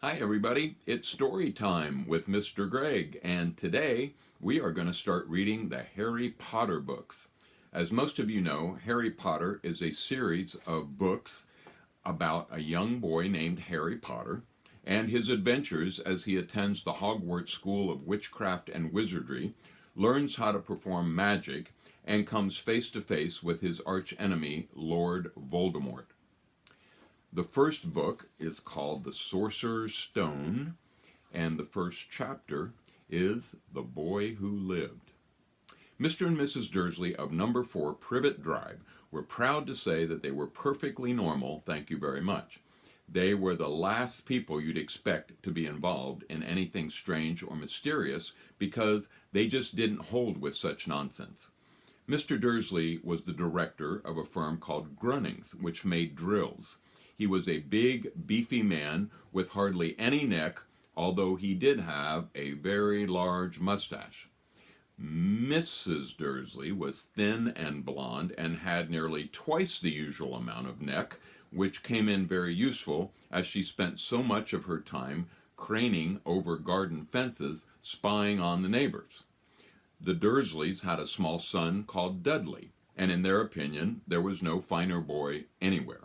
Hi, everybody. It's story time with Mr. Greg, and today we are going to start reading the Harry Potter books. As most of you know, Harry Potter is a series of books about a young boy named Harry Potter and his adventures as he attends the Hogwarts School of Witchcraft and Wizardry, learns how to perform magic, and comes face to face with his archenemy, Lord Voldemort. The first book is called The Sorcerer's Stone, and the first chapter is The Boy Who Lived. Mr. and Mrs. Dursley of number 4 Privet Drive were proud to say that they were perfectly normal, thank you very much. They were the last people you'd expect to be involved in anything strange or mysterious because they just didn't hold with such nonsense. Mr. Dursley was the director of a firm called Grunnings, which made drills. He was a big, beefy man with hardly any neck, although he did have a very large mustache. Mrs. Dursley was thin and blonde and had nearly twice the usual amount of neck, which came in very useful as she spent so much of her time craning over garden fences, spying on the neighbors. The Dursleys had a small son called Dudley, and in their opinion, there was no finer boy anywhere.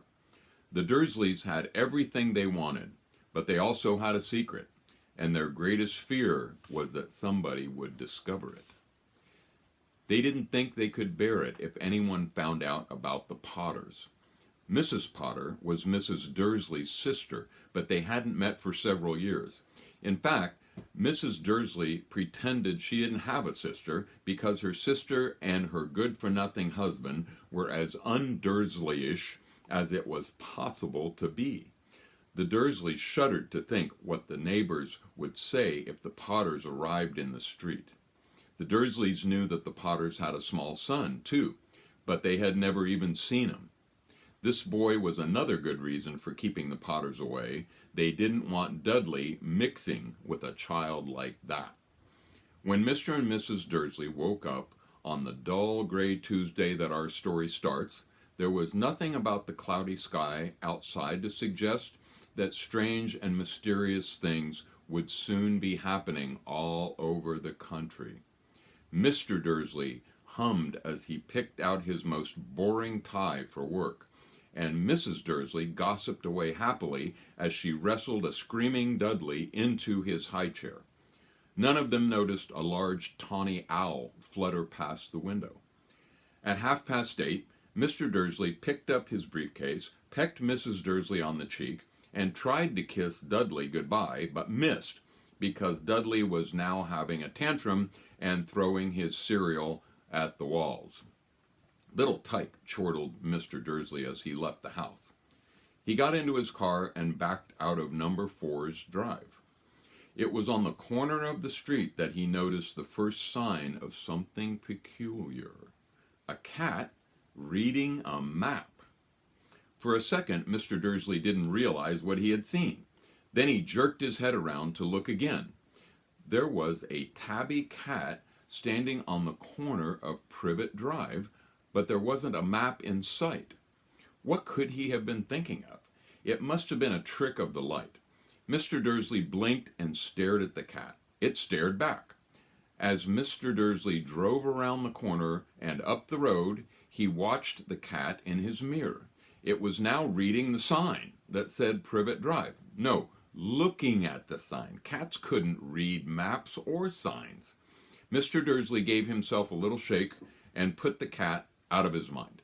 The Dursleys had everything they wanted, but they also had a secret, and their greatest fear was that somebody would discover it. They didn't think they could bear it if anyone found out about the Potters. Mrs. Potter was Mrs. Dursley's sister, but they hadn't met for several years. In fact, Mrs. Dursley pretended she didn't have a sister because her sister and her good-for-nothing husband were as un-Dursleyish as it was possible to be. The Dursleys shuddered to think what the neighbors would say if the Potters arrived in the street. The Dursleys knew that the Potters had a small son, too, but they had never even seen him. This boy was another good reason for keeping the Potters away. They didn't want Dudley mixing with a child like that. When Mr. and Mrs. Dursley woke up on the dull gray Tuesday that our story starts, there was nothing about the cloudy sky outside to suggest that strange and mysterious things would soon be happening all over the country. Mr. Dursley hummed as he picked out his most boring tie for work, and Mrs. Dursley gossiped away happily as she wrestled a screaming Dudley into his high chair. None of them noticed a large tawny owl flutter past the window. At 8:30, Mr. Dursley picked up his briefcase, pecked Mrs. Dursley on the cheek, and tried to kiss Dudley goodbye, but missed because Dudley was now having a tantrum and throwing his cereal at the walls. Little Tyke chortled Mr. Dursley as he left the house. He got into his car and backed out of number 4's drive. It was on the corner of the street that he noticed the first sign of something peculiar. A cat reading a map. For a second, Mr. Dursley didn't realize what he had seen. Then he jerked his head around to look again. There was a tabby cat standing on the corner of Privet Drive, but there wasn't a map in sight. What could he have been thinking of? It must have been a trick of the light. Mr. Dursley blinked and stared at the cat. It stared back. As Mr. Dursley drove around the corner and up the road, he watched the cat in his mirror. It was now reading the sign that said Privet Drive. No, looking at the sign. Cats couldn't read maps or signs. Mr. Dursley gave himself a little shake and put the cat out of his mind.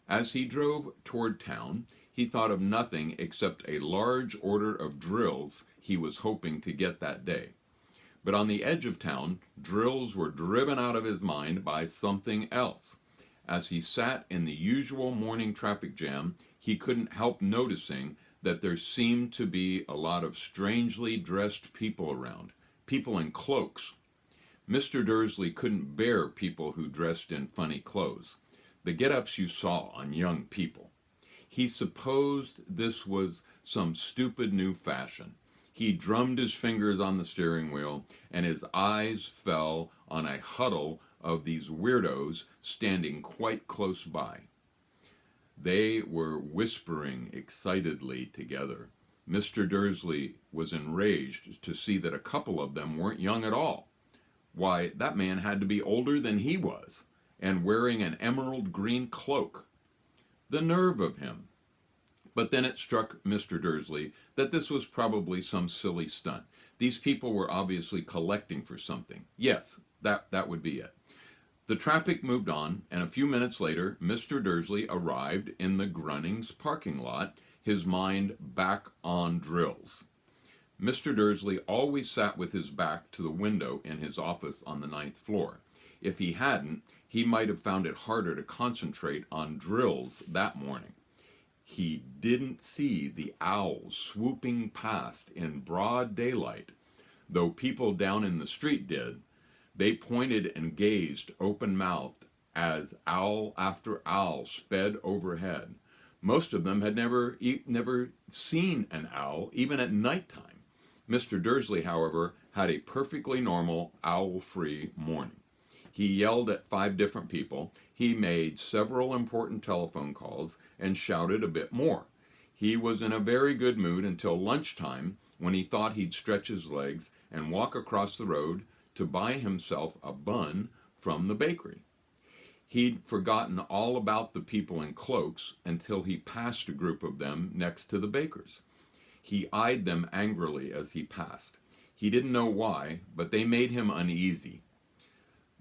As he drove toward town, he thought of nothing except a large order of drills he was hoping to get that day. But on the edge of town, drills were driven out of his mind by something else. As he sat in the usual morning traffic jam, he couldn't help noticing that there seemed to be a lot of strangely dressed people around, people in cloaks. Mr. Dursley couldn't bear people who dressed in funny clothes, the get-ups you saw on young people. He supposed this was some stupid new fashion. He drummed his fingers on the steering wheel, and his eyes fell on a huddle of these weirdos standing quite close by. They were whispering excitedly together. Mr. Dursley was enraged to see that a couple of them weren't young at all. Why, that man had to be older than he was, and wearing an emerald green cloak. The nerve of him! But then it struck Mr. Dursley that this was probably some silly stunt. These people were obviously collecting for something. Yes, that would be it. The traffic moved on, and a few minutes later, Mr. Dursley arrived in the Grunnings parking lot, his mind back on drills. Mr. Dursley always sat with his back to the window in his office on the ninth floor. If he hadn't, he might have found it harder to concentrate on drills that morning. He didn't see the owl swooping past in broad daylight, though people down in the street did. They pointed and gazed open-mouthed as owl after owl sped overhead. Most of them had never seen an owl, even at nighttime. Mr. Dursley, however, had a perfectly normal, owl-free morning. He yelled at 5 different people, he made several important telephone calls, and shouted a bit more. He was in a very good mood until lunchtime, when he thought he'd stretch his legs and walk across the road to buy himself a bun from the bakery. He'd forgotten all about the people in cloaks until he passed a group of them next to the baker's. He eyed them angrily as he passed. He didn't know why, but they made him uneasy.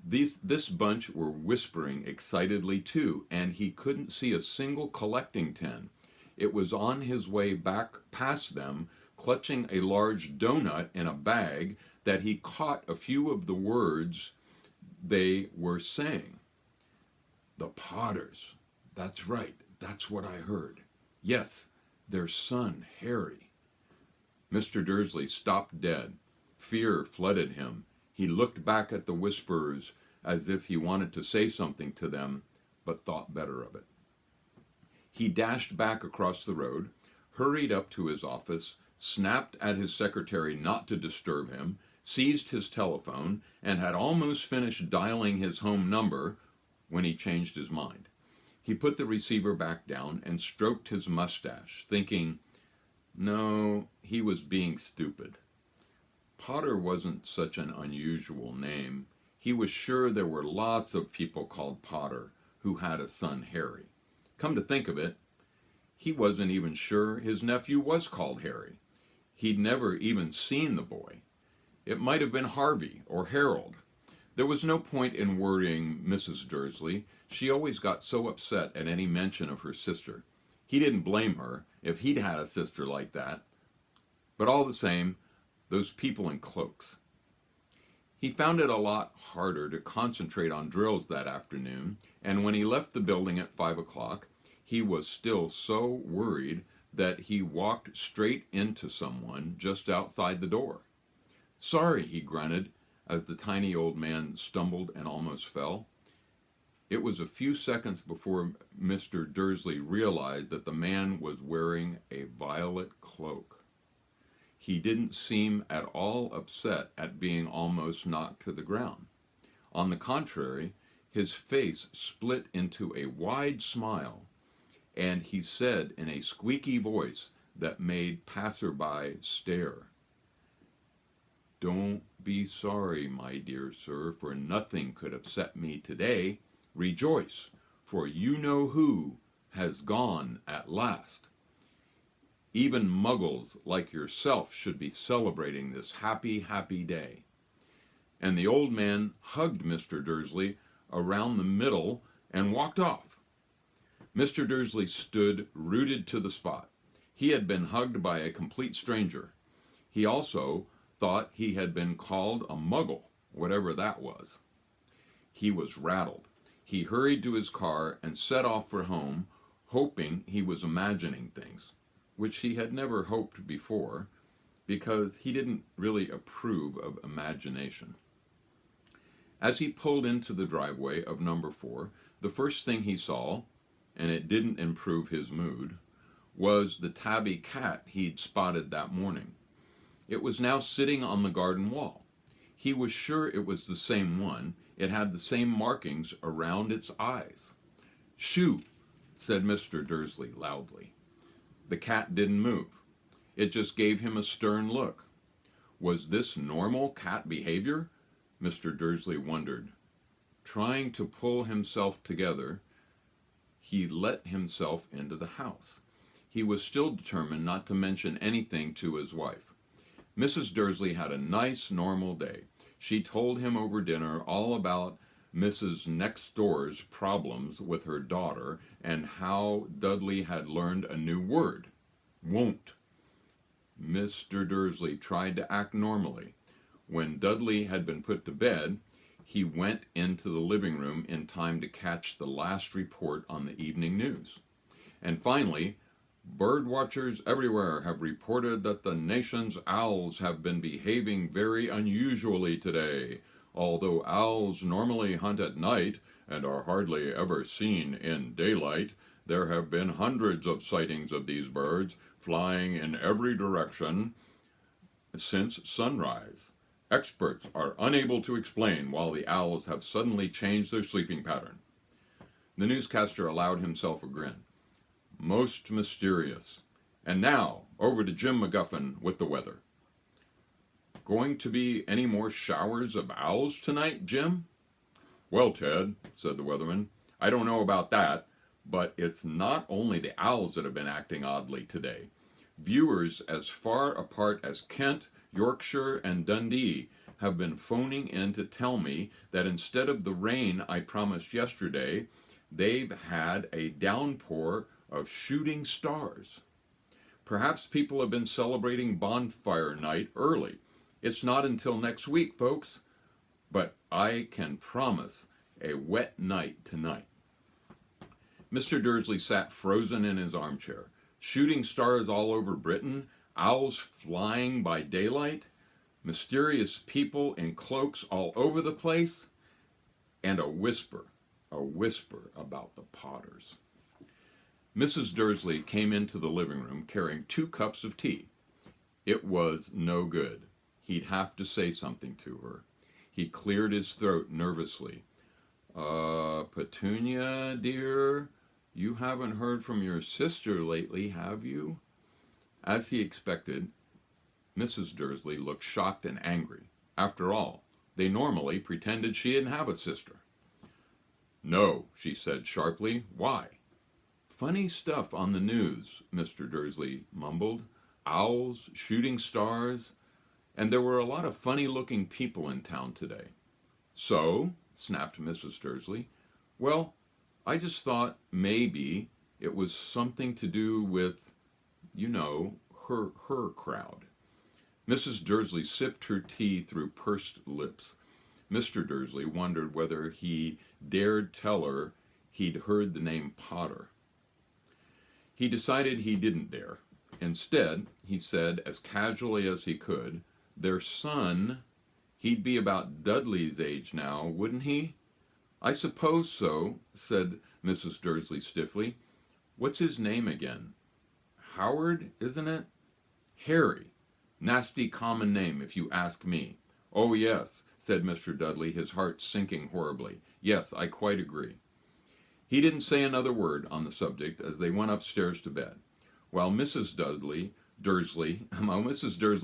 This bunch were whispering excitedly too, and he couldn't see a single collecting tin. It was on his way back past them, clutching a large donut in a bag, that he caught a few of the words they were saying. The Potters. That's right. That's what I heard. Yes, their son, Harry. Mr. Dursley stopped dead. Fear flooded him. He looked back at the whisperers as if he wanted to say something to them, but thought better of it. He dashed back across the road, hurried up to his office, snapped at his secretary not to disturb him, seized his telephone, and had almost finished dialing his home number when he changed his mind. He put the receiver back down and stroked his mustache, thinking, no, he was being stupid. Potter wasn't such an unusual name. He was sure there were lots of people called Potter who had a son, Harry. Come to think of it, he wasn't even sure his nephew was called Harry. He'd never even seen the boy. It might have been Harvey or Harold. There was no point in worrying Mrs. Dursley. She always got so upset at any mention of her sister. He didn't blame her if he'd had a sister like that. But all the same, those people in cloaks. He found it a lot harder to concentrate on drills that afternoon, and when he left the building at 5 o'clock, he was still so worried that he walked straight into someone just outside the door. Sorry, he grunted as the tiny old man stumbled and almost fell. It was a few seconds before Mr. Dursley realized that the man was wearing a violet cloak. He didn't seem at all upset at being almost knocked to the ground. On the contrary, his face split into a wide smile, and he said in a squeaky voice that made passerby stare, "Don't be sorry, my dear sir, for nothing could upset me today. Rejoice, for you know who has gone at last. Even muggles like yourself should be celebrating this happy, happy day." And the old man hugged Mr. Dursley around the middle and walked off. Mr. Dursley stood rooted to the spot. He had been hugged by a complete stranger. He also thought he had been called a muggle, whatever that was. He was rattled. He hurried to his car and set off for home, hoping he was imagining things, which he had never hoped before, because he didn't really approve of imagination. As he pulled into the driveway of number 4, the first thing he saw, and it didn't improve his mood, was the tabby cat he'd spotted that morning. It was now sitting on the garden wall. He was sure it was the same one. It had the same markings around its eyes. "Shoo!" said Mr. Dursley loudly. The cat didn't move. It just gave him a stern look. Was this normal cat behavior? Mr. Dursley wondered. Trying to pull himself together, he let himself into the house. He was still determined not to mention anything to his wife. Mrs. Dursley had a nice, normal day. She told him over dinner all about Mrs. Next Door's problems with her daughter and how Dudley had learned a new word, won't. Mr. Dursley tried to act normally. When Dudley had been put to bed, he went into the living room in time to catch the last report on the evening news. And finally, bird watchers everywhere have reported that the nation's owls have been behaving very unusually today. Although owls normally hunt at night and are hardly ever seen in daylight, there have been hundreds of sightings of these birds flying in every direction since sunrise. Experts are unable to explain why the owls have suddenly changed their sleeping pattern. The newscaster allowed himself a grin. Most mysterious. And now, over to Jim McGuffin with the weather. Going to be any more showers of owls tonight, Jim? Well, Ted, said the weatherman, I don't know about that, but it's not only the owls that have been acting oddly today. Viewers as far apart as Kent, Yorkshire, and Dundee have been phoning in to tell me that instead of the rain I promised yesterday, they've had a downpour of shooting stars. Perhaps people have been celebrating bonfire night early. It's not until next week, folks, but I can promise a wet night tonight. Mr. Dursley sat frozen in his armchair. Shooting stars all over Britain, owls flying by daylight, mysterious people in cloaks all over the place, and a whisper about the Potters. Mrs. Dursley came into the living room carrying 2 cups of tea. It was no good. He'd have to say something to her. He cleared his throat nervously. Petunia, dear, you haven't heard from your sister lately, have you? As he expected, Mrs. Dursley looked shocked and angry. After all, they normally pretended she didn't have a sister. No, she said sharply. Why? Funny stuff on the news, Mr. Dursley mumbled. Owls, shooting stars, and there were a lot of funny-looking people in town today. So, snapped Mrs. Dursley, well, I just thought maybe it was something to do with, you know, her crowd. Mrs. Dursley sipped her tea through pursed lips. Mr. Dursley wondered whether he dared tell her he'd heard the name Potter. He decided he didn't dare. Instead, he said as casually as he could, their son, he'd be about Dudley's age now, wouldn't he? I suppose so, said Mrs. Dursley stiffly. What's his name again? Howard, isn't it? Harry. Nasty common name, if you ask me. Oh, yes, said Mr. Dudley, his heart sinking horribly. Yes, I quite agree. He didn't say another word on the subject as they went upstairs to bed. While Mrs. Dursley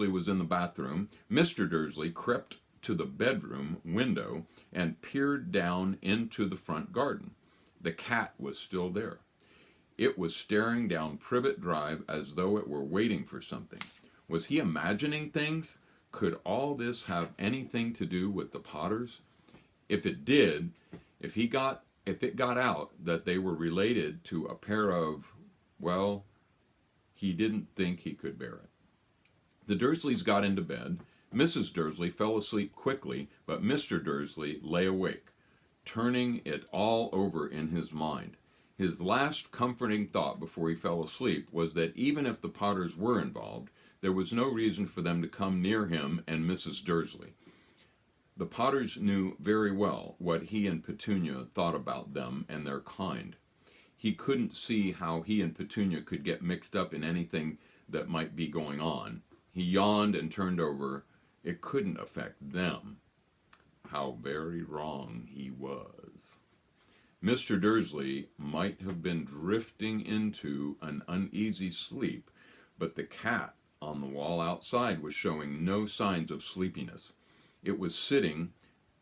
was in the bathroom, Mr. Dursley crept to the bedroom window and peered down into the front garden. The cat was still there. It was staring down Privet Drive as though it were waiting for something. Was he imagining things? Could all this have anything to do with the Potters? If it did, if it got out that they were related to a pair of, well, he didn't think he could bear it. The Dursleys got into bed. Mrs. Dursley fell asleep quickly, but Mr. Dursley lay awake, turning it all over in his mind. His last comforting thought before he fell asleep was that even if the Potters were involved, there was no reason for them to come near him and Mrs. Dursley. The Potters knew very well what he and Petunia thought about them and their kind. He couldn't see how he and Petunia could get mixed up in anything that might be going on. He yawned and turned over. It couldn't affect them. How very wrong he was. Mr. Dursley might have been drifting into an uneasy sleep, but the cat on the wall outside was showing no signs of sleepiness. It was sitting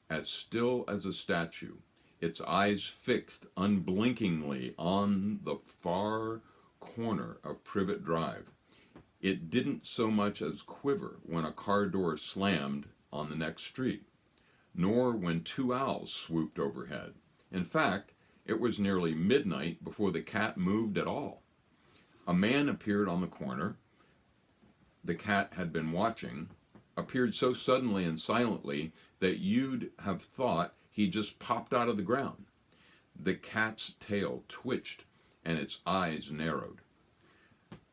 as still as a statue, its eyes fixed unblinkingly on the far corner of Privet Drive. It didn't so much as quiver when a car door slammed on the next street, nor when two owls swooped overhead. In fact, it was nearly midnight before the cat moved at all. A man appeared on the corner. The cat had been watching, appeared so suddenly and silently that you'd have thought he just popped out of the ground. The cat's tail twitched and its eyes narrowed.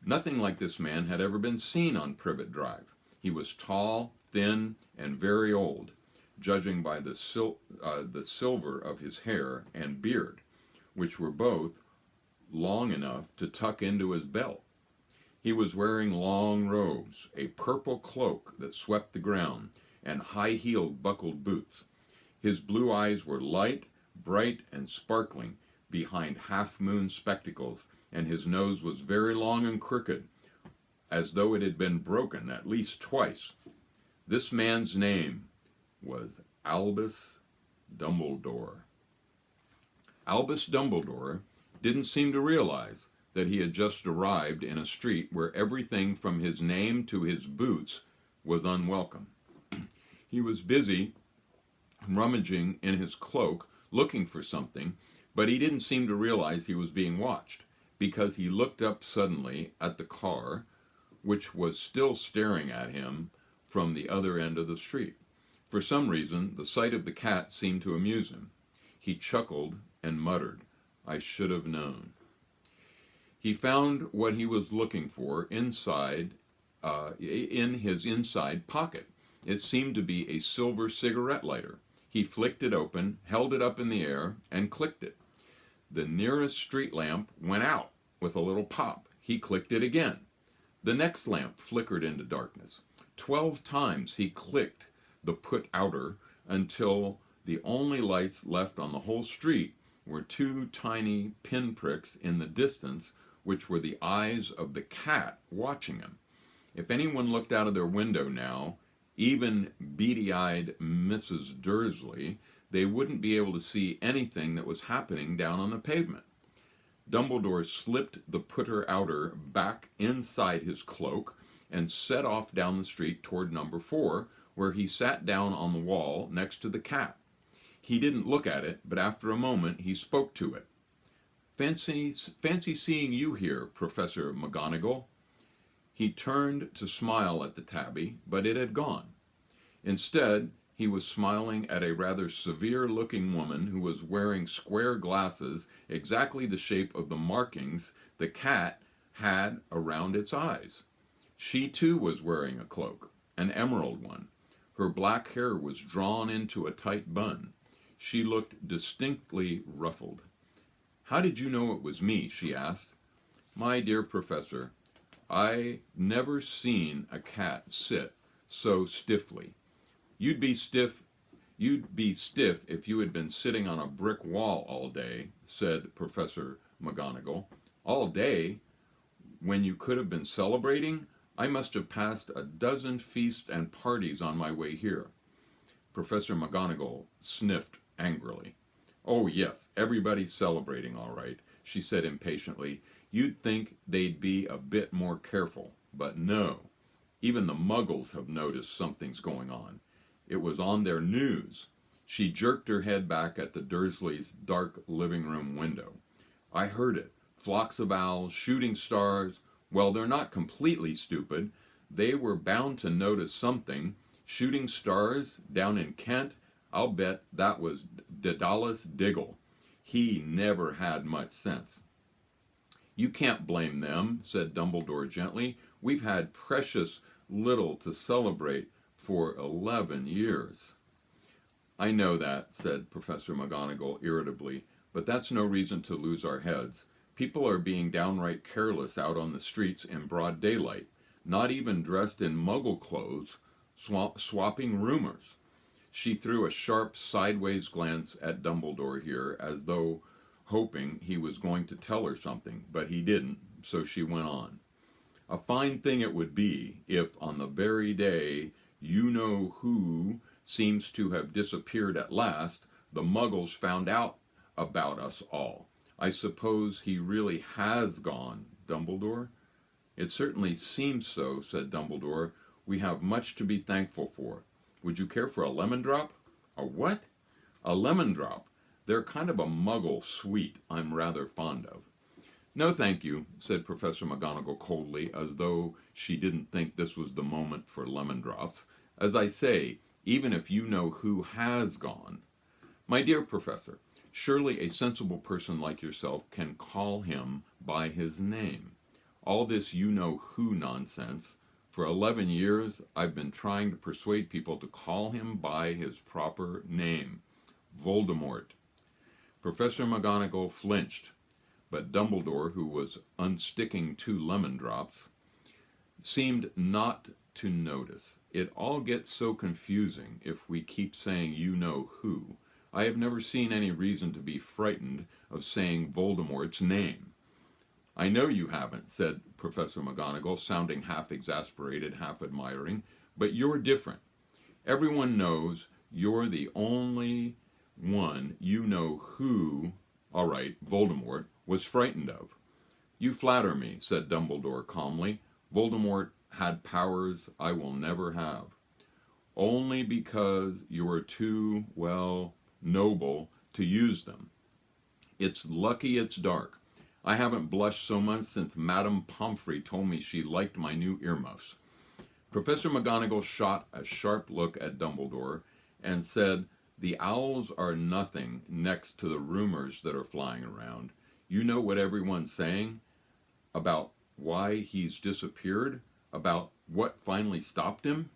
Nothing like this man had ever been seen on Privet Drive. He was tall, thin, and very old, judging by the silver of his hair and beard, which were both long enough to tuck into his belt. He was wearing long robes, a purple cloak that swept the ground, and high-heeled buckled boots. His blue eyes were light, bright, and sparkling behind half-moon spectacles, and his nose was very long and crooked, as though it had been broken at least twice. This man's name was Albus Dumbledore. Albus Dumbledore didn't seem to realize that he had just arrived in a street where everything from his name to his boots was unwelcome. He was busy rummaging in his cloak, looking for something, but he didn't seem to realize he was being watched, because he looked up suddenly at the car, which was still staring at him from the other end of the street. For some reason, the sight of the cat seemed to amuse him. He chuckled and muttered, "I should have known." He found what he was looking for inside, in his inside pocket. It seemed to be a silver cigarette lighter. He flicked it open, held it up in the air, and clicked it. The nearest street lamp went out with a little pop. He clicked it again. The next lamp flickered into darkness. 12 times he clicked the put outer until the only lights left on the whole street were two tiny pinpricks in the distance, which were the eyes of the cat watching him. If anyone looked out of their window now, even beady-eyed Mrs. Dursley, they wouldn't be able to see anything that was happening down on the pavement. Dumbledore slipped the putter outer back inside his cloak and set off down the street toward number 4, where he sat down on the wall next to the cat. He didn't look at it, but after a moment he spoke to it. Fancy seeing you here, Professor McGonagall." He turned to smile at the tabby, but it had gone. Instead, he was smiling at a rather severe-looking woman who was wearing square glasses exactly the shape of the markings the cat had around its eyes. She too was wearing a cloak, an emerald one. Her black hair was drawn into a tight bun. She looked distinctly ruffled. "How did you know it was me?" she asked. "My dear Professor, I never seen a cat sit so stiffly. You'd be stiff if you had been sitting on a brick wall all day," said Professor McGonagall. "All day? When you could have been celebrating? I must have passed a dozen feasts and parties on my way here." Professor McGonagall sniffed angrily. "Oh, yes, everybody's celebrating, all right," she said impatiently. "You'd think they'd be a bit more careful, but no. Even the Muggles have noticed something's going on. It was on their news." She jerked her head back at the Dursleys' dark living room window. "I heard it. Flocks of owls, shooting stars. Well, they're not completely stupid. They were bound to notice something. Shooting stars down in Kent. I'll bet that was Daedalus Diggle. He never had much sense." "You can't blame them," said Dumbledore gently. "We've had precious little to celebrate for 11 years. "I know that," said Professor McGonagall irritably, "but that's no reason to lose our heads. People are being downright careless out on the streets in broad daylight, not even dressed in Muggle clothes, swapping rumors." She threw a sharp sideways glance at Dumbledore here, as though hoping he was going to tell her something, but he didn't, so she went on. A fine thing it would be if, on the very day you know who seems to have disappeared at last, the Muggles found out about us all. I suppose he really has gone, Dumbledore? It certainly seems so, said Dumbledore. We have much to be thankful for. Would you care for a lemon drop? A what? A lemon drop. They're kind of a Muggle sweet I'm rather fond of. No, thank you, said Professor McGonagall coldly, as though she didn't think this was the moment for lemon drops. As I say, even if you know who has gone. My dear Professor, surely a sensible person like yourself can call him by his name. All this you know who nonsense. For 11 years, I've been trying to persuade people to call him by his proper name, Voldemort. Professor McGonagall flinched, but Dumbledore, who was unsticking 2 lemon drops, seemed not to notice. It all gets so confusing if we keep saying you know who. I have never seen any reason to be frightened of saying Voldemort's name. I know you haven't, said Professor McGonagall, sounding half exasperated, half admiring, but you're different. Everyone knows you're the only one you know who, all right, Voldemort, was frightened of. You flatter me, said Dumbledore calmly. Voldemort had powers I will never have. Only because you're too, well, noble to use them. It's lucky it's dark. I haven't blushed so much since Madame Pomfrey told me she liked my new earmuffs. Professor McGonagall shot a sharp look at Dumbledore and said, the owls are nothing next to the rumors that are flying around. You know what everyone's saying about why he's disappeared, about what finally stopped him?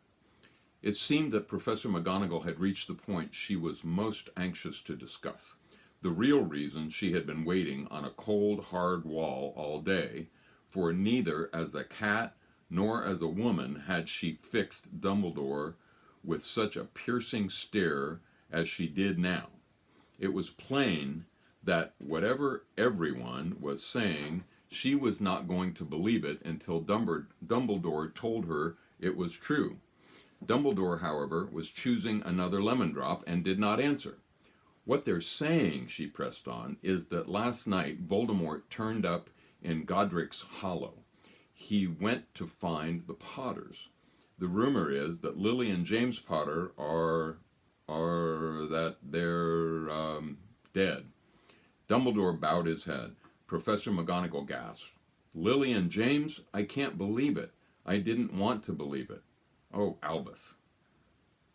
It seemed that Professor McGonagall had reached the point she was most anxious to discuss. The real reason she had been waiting on a cold, hard wall all day, for neither as a cat nor as a woman had she fixed Dumbledore with such a piercing stare as she did now. It was plain that whatever everyone was saying, she was not going to believe it until Dumbledore told her it was true. Dumbledore, however, was choosing another lemon drop and did not answer. What they're saying, she pressed on, is that last night Voldemort turned up in Godric's Hollow. He went to find the Potters. The rumor is that Lily and James Potter are that they're dead. Dumbledore bowed his head. Professor McGonagall gasped. Lily and James? I can't believe it. I didn't want to believe it. Oh, Albus.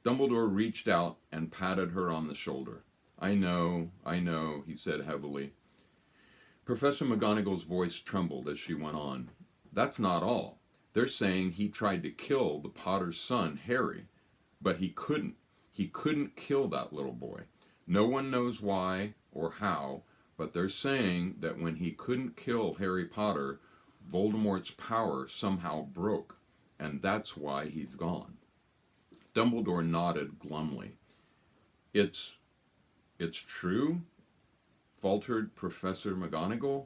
Dumbledore reached out and patted her on the shoulder. I know, he said heavily. Professor McGonagall's voice trembled as she went on. That's not all. They're saying he tried to kill the Potter's son, Harry, but he couldn't. He couldn't kill that little boy. No one knows why or how, but they're saying that when he couldn't kill Harry Potter, Voldemort's power somehow broke, and that's why he's gone. Dumbledore nodded glumly. It's true? Faltered Professor McGonagall.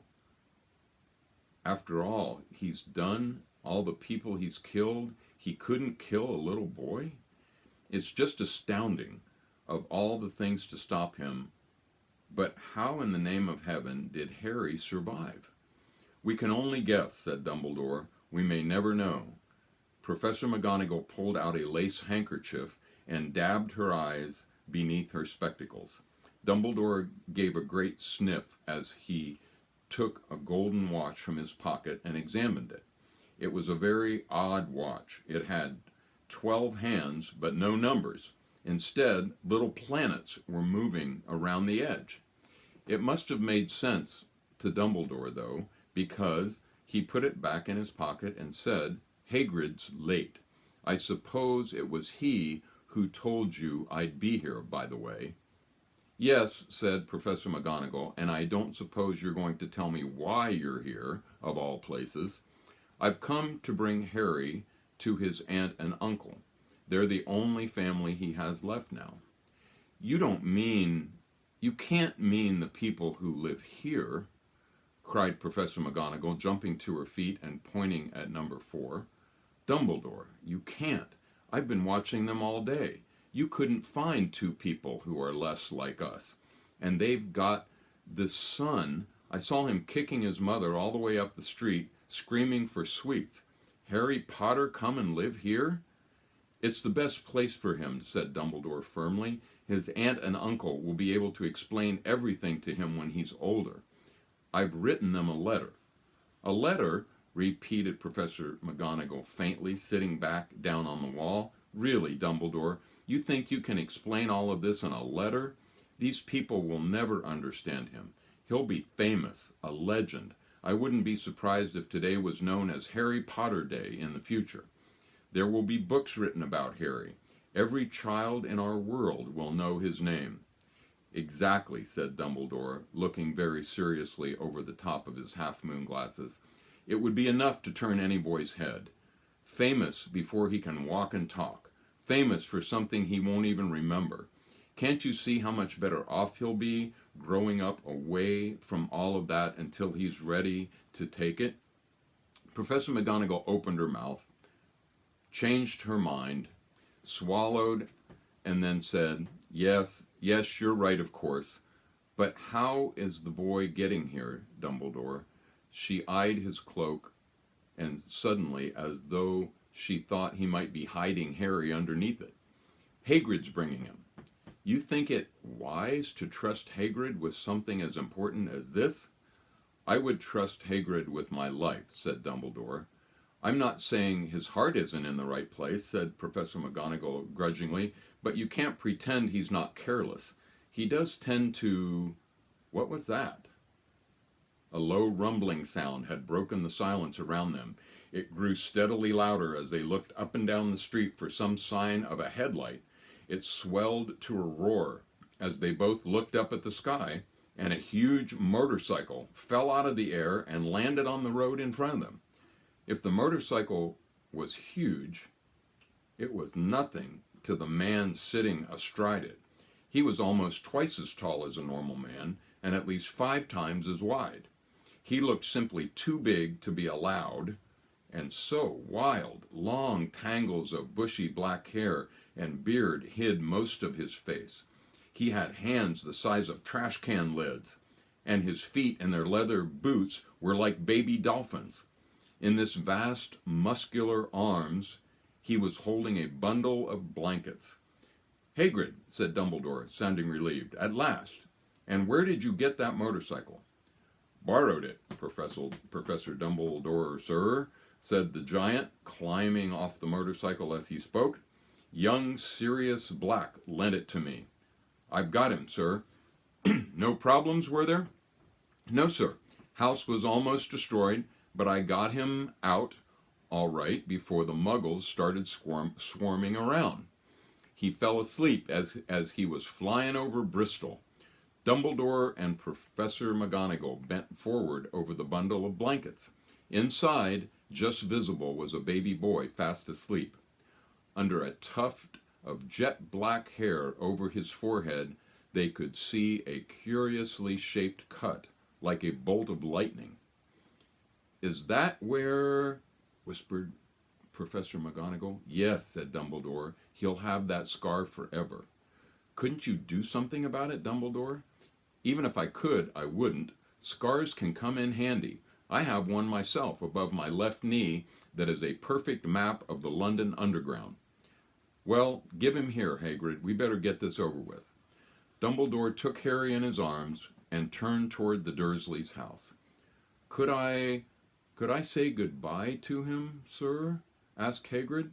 After all he's done, all the people he's killed, he couldn't kill a little boy? It's just astounding, of all the things to stop him. But how in the name of heaven did Harry survive? We can only guess, said Dumbledore. We may never know. Professor McGonagall pulled out a lace handkerchief and dabbed her eyes beneath her spectacles. Dumbledore gave a great sniff as he took a golden watch from his pocket and examined it. It was a very odd watch. It had 12 hands, but no numbers. Instead, little planets were moving around the edge. It must have made sense to Dumbledore, though, because he put it back in his pocket and said, Hagrid's late. I suppose it was he who told you I'd be here, by the way. Yes, said Professor McGonagall, and I don't suppose you're going to tell me why you're here, of all places. I've come to bring Harry to his aunt and uncle. They're the only family he has left now. You can't mean the people who live here. cried Professor McGonagall, jumping to her feet and pointing at number 4. Dumbledore, you can't. I've been watching them all day. You couldn't find 2 people who are less like us. And they've got this son. I saw him kicking his mother all the way up the street, screaming for sweets. Harry Potter come and live here? It's the best place for him, said Dumbledore firmly. His aunt and uncle will be able to explain everything to him when he's older. I've written them a letter. A letter? Repeated Professor McGonagall faintly, sitting back down on the wall. Really, Dumbledore, you think you can explain all of this in a letter? These people will never understand him. He'll be famous, a legend. I wouldn't be surprised if today was known as Harry Potter Day in the future. There will be books written about Harry. Every child in our world will know his name. Exactly, said Dumbledore, looking very seriously over the top of his half-moon glasses. It would be enough to turn any boy's head. Famous before he can walk and talk. Famous for something he won't even remember. Can't you see how much better off he'll be growing up away from all of that until he's ready to take it? Professor McGonagall opened her mouth, changed her mind, swallowed, and then said, yes, you're right, of course. But how is the boy getting here, Dumbledore? She eyed his cloak, and suddenly, as though she thought he might be hiding Harry underneath it. Hagrid's bringing him. You think it wise to trust Hagrid with something as important as this? I would trust Hagrid with my life, said Dumbledore. I'm not saying his heart isn't in the right place, said Professor McGonagall grudgingly, but you can't pretend he's not careless. He does tend to... What was that? A low rumbling sound had broken the silence around them. It grew steadily louder as they looked up and down the street for some sign of a headlight. It swelled to a roar as they both looked up at the sky, and a huge motorcycle fell out of the air and landed on the road in front of them. If the motorcycle was huge, it was nothing to the man sitting astride it. He was almost twice as tall as a normal man, and at least 5 times as wide. He looked simply too big to be allowed, and so wild. Long tangles of bushy black hair and beard hid most of his face. He had hands the size of trash can lids, and his feet in their leather boots were like baby dolphins. In this vast, muscular arms, he was holding a bundle of blankets. Hagrid, said Dumbledore, sounding relieved, at last. And where did you get that motorcycle? Borrowed it, Professor Dumbledore, sir, said the giant, climbing off the motorcycle as he spoke. Young Sirius Black lent it to me. I've got him, sir. No problems, were there? No, sir. House was almost destroyed, but I got him out all right before the muggles started swarming around. He fell asleep as he was flying over Bristol. Dumbledore and Professor McGonagall bent forward over the bundle of blankets. Inside, just visible, was a baby boy fast asleep. Under a tuft of jet black hair over his forehead, they could see a curiously shaped cut, like a bolt of lightning. Is that where... whispered Professor McGonagall. Yes, said Dumbledore. He'll have that scar forever. Couldn't you do something about it, Dumbledore? Even if I could, I wouldn't. Scars can come in handy. I have one myself above my left knee that is a perfect map of the London Underground. Well, give him here, Hagrid. We better get this over with. Dumbledore took Harry in his arms and turned toward the Dursleys' house. Could I say goodbye to him, sir? Asked Hagrid.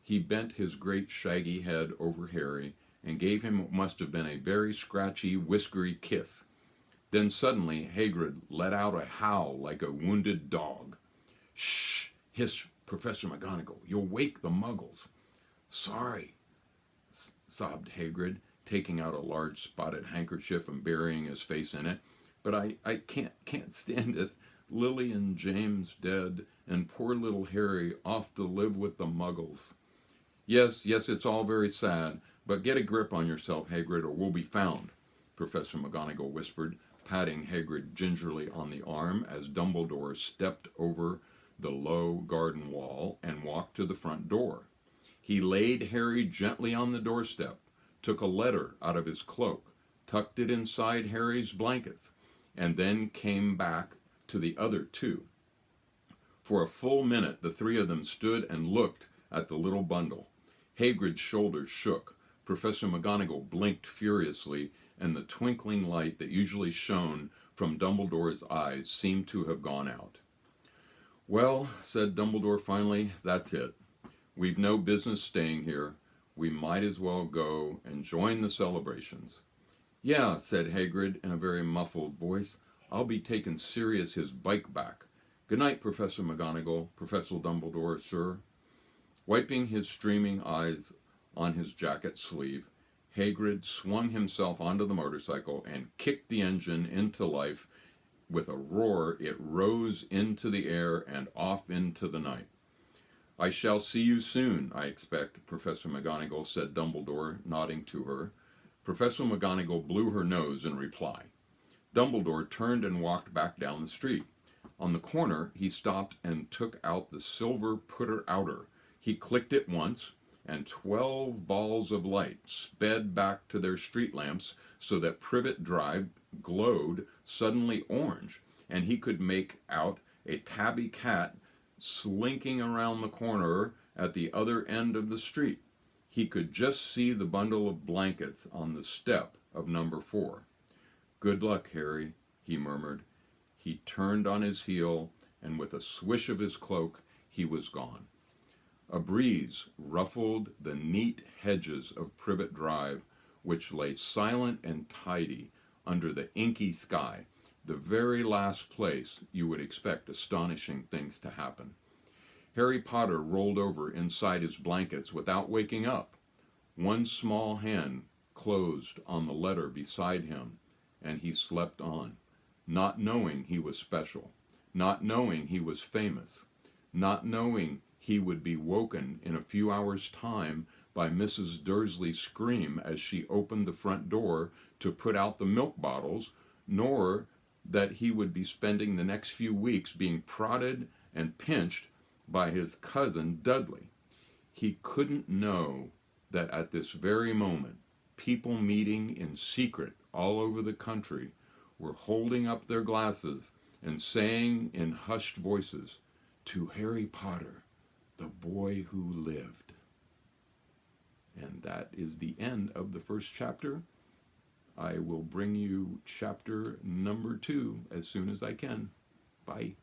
He bent his great shaggy head over Harry and gave him what must have been a very scratchy, whiskery kiss. Then suddenly Hagrid let out a howl like a wounded dog. Shh! Hissed Professor McGonagall. You'll wake the muggles. Sorry, sobbed Hagrid, taking out a large spotted handkerchief and burying his face in it. But I can't stand it. Lily and James dead, and poor little Harry off to live with the muggles. Yes, it's all very sad, but get a grip on yourself, Hagrid, or we'll be found, Professor McGonagall whispered. patting Hagrid gingerly on the arm as Dumbledore stepped over the low garden wall and walked to the front door. He laid Harry gently on the doorstep, took a letter out of his cloak, tucked it inside Harry's blankets, and then came back to the other two. For a full minute the three of them stood and looked at the little bundle. Hagrid's shoulders shook. Professor McGonagall blinked furiously, and the twinkling light that usually shone from Dumbledore's eyes seemed to have gone out. "Well," said Dumbledore finally, "that's it. We've no business staying here. We might as well go and join the celebrations." "Yeah," said Hagrid in a very muffled voice. "I'll be taking Sirius his bike back. Good night, Professor McGonagall, Professor Dumbledore, sir." Wiping his streaming eyes on his jacket sleeve, Hagrid swung himself onto the motorcycle and kicked the engine into life. With a roar, it rose into the air and off into the night. "I shall see you soon, I expect, Professor McGonagall," said Dumbledore, nodding to her. Professor McGonagall blew her nose in reply. Dumbledore turned and walked back down the street. On the corner, he stopped and took out the silver putter-outer. He clicked it once, and 12 balls of light sped back to their street lamps so that Privet Drive glowed suddenly orange, and he could make out a tabby cat slinking around the corner at the other end of the street. He could just see the bundle of blankets on the step of number 4. "Good luck, Harry," he murmured. He turned on his heel, and with a swish of his cloak, he was gone. A breeze ruffled the neat hedges of Privet Drive, which lay silent and tidy under the inky sky, the very last place you would expect astonishing things to happen. Harry Potter rolled over inside his blankets without waking up. One small hand closed on the letter beside him, and he slept on, not knowing he was special, not knowing he was famous, not knowing he would be woken in a few hours' time by Mrs. Dursley's scream as she opened the front door to put out the milk bottles, nor that he would be spending the next few weeks being prodded and pinched by his cousin Dudley. He couldn't know that at this very moment, people meeting in secret all over the country were holding up their glasses and saying in hushed voices, "To Harry Potter, the boy who lived." And that is the end of the first chapter. I will bring you chapter number 2 as soon as I can. Bye.